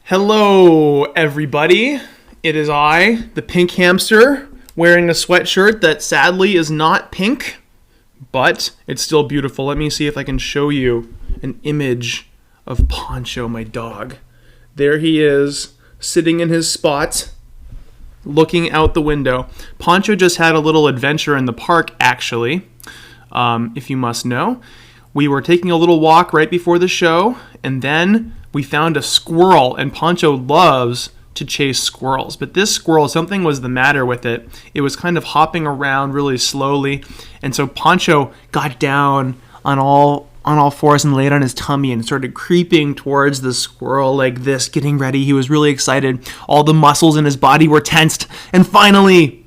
Hello, everybody. It is I, the Pink Hamster, wearing a sweatshirt that sadly is not pink, but it's still beautiful. Let me see if I can show you an image of Poncho, my dog. There he is, sitting in his spot, looking out the window. Poncho just had a little adventure in the park, actually, if you must know. We were taking a little walk right before the show, and then we found a squirrel, and Poncho loves to chase squirrels. But this squirrel, something was the matter with it. It was kind of hopping around really slowly, and so Poncho got down on all fours and laid on his tummy and started creeping towards the squirrel like this, getting ready. He was really excited. All the muscles in his body were tensed, and finally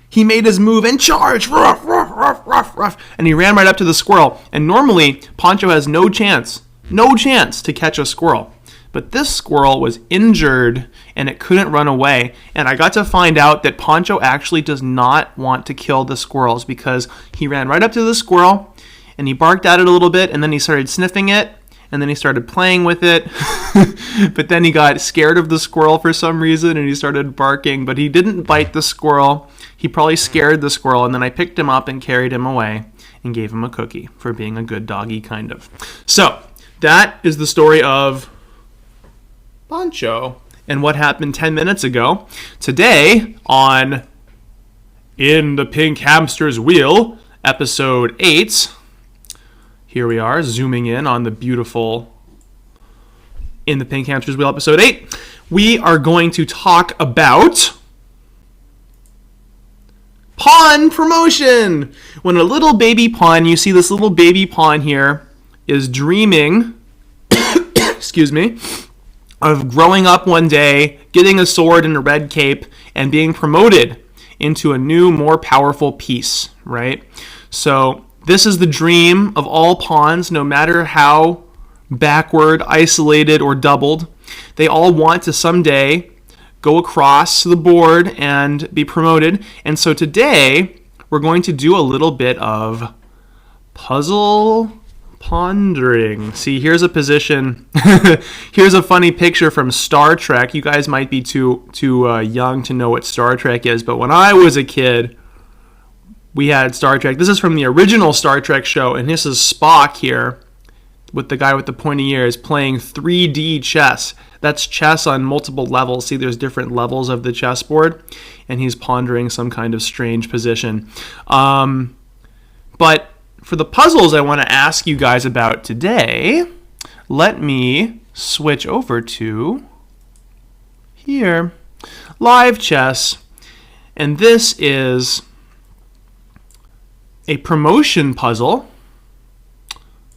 he made his move and charged. Ruff, ruff, ruff, ruff, ruff. And he ran right up to the squirrel. And normally, Poncho has no chance to catch a squirrel. But this squirrel was injured and it couldn't run away. And I got to find out that Poncho actually does not want to kill the squirrels because he ran right up to the squirrel and he barked at it a little bit and then he started sniffing it and then he started playing with it. But then he got scared of the squirrel for some reason and he started barking. But he didn't bite the squirrel. He probably scared the squirrel, and then I picked him up and carried him away and gave him a cookie for being a good doggy, kind of. So, that is the story of Poncho and what happened 10 minutes ago. Today, on In the PinkHamsters Wheel, episode 8, here we are, zooming in on the beautiful In the PinkHamsters Wheel, episode 8. We are going to talk about pawn promotion. When a little baby pawn, you see this little baby pawn here, is dreaming, excuse me, of growing up one day, getting a sword and a red cape, and being promoted into a new, more powerful piece, right? So this is the dream of all pawns, no matter how backward, isolated, or doubled. They all want to someday go across the board and be promoted. And so today, we're going to do a little bit of puzzle pondering. See, here's a position. Here's a funny picture from Star Trek. You guys might be too young to know what Star Trek is, but when I was a kid, we had Star Trek. This is from the original Star Trek show, and this is Spock here with the guy with the pointy ears playing 3D chess. That's chess on multiple levels. See, there's different levels of the chessboard, and he's pondering some kind of strange position. But for the puzzles I want to ask you guys about today, let me switch over to here, live chess. And this is a promotion puzzle.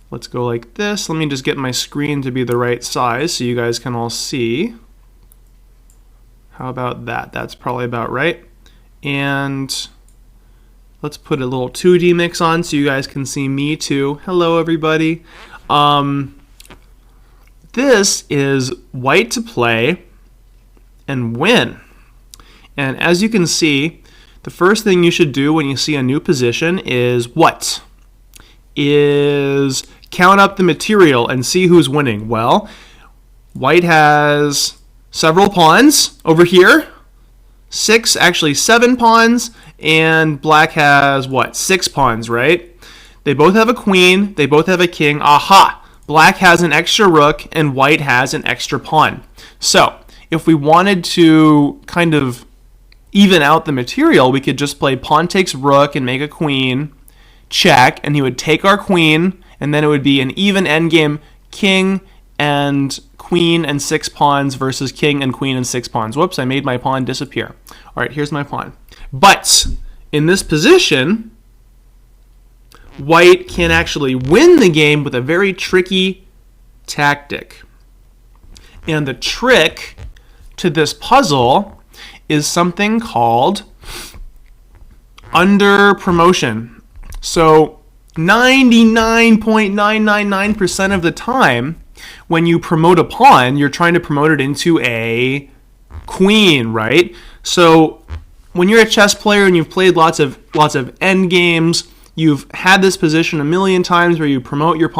Let's go like this. Let me just get my screen to be the right size so you guys can all see. How about that? That's probably about right. And let's put a little 2D mix on so you guys can see me too. Hello, everybody. This is white to play and win. And as you can see, the first thing you should do when you see a new position is what? Is count up the material and see who's winning. Well, white has several pawns over here. 7 pawns, and black has what? 6 pawns, right? They both have a queen, they both have a king. Aha! Black has an extra rook and white has an extra pawn. So, if we wanted to kind of even out the material, we could just play pawn takes rook and make a queen, check, and he would take our queen, and then it would be an even endgame king and queen and 6 pawns versus king and queen and 6 pawns. Whoops, I made my pawn disappear. All right, here's my pawn. But in this position, white can actually win the game with a very tricky tactic. And the trick to this puzzle is something called Underpromotion. So 99.999% of the time, when you promote a pawn, you're trying to promote it into a queen, right? So when you're a chess player and you've played lots of end games, you've had this position a million times where you promote your pawn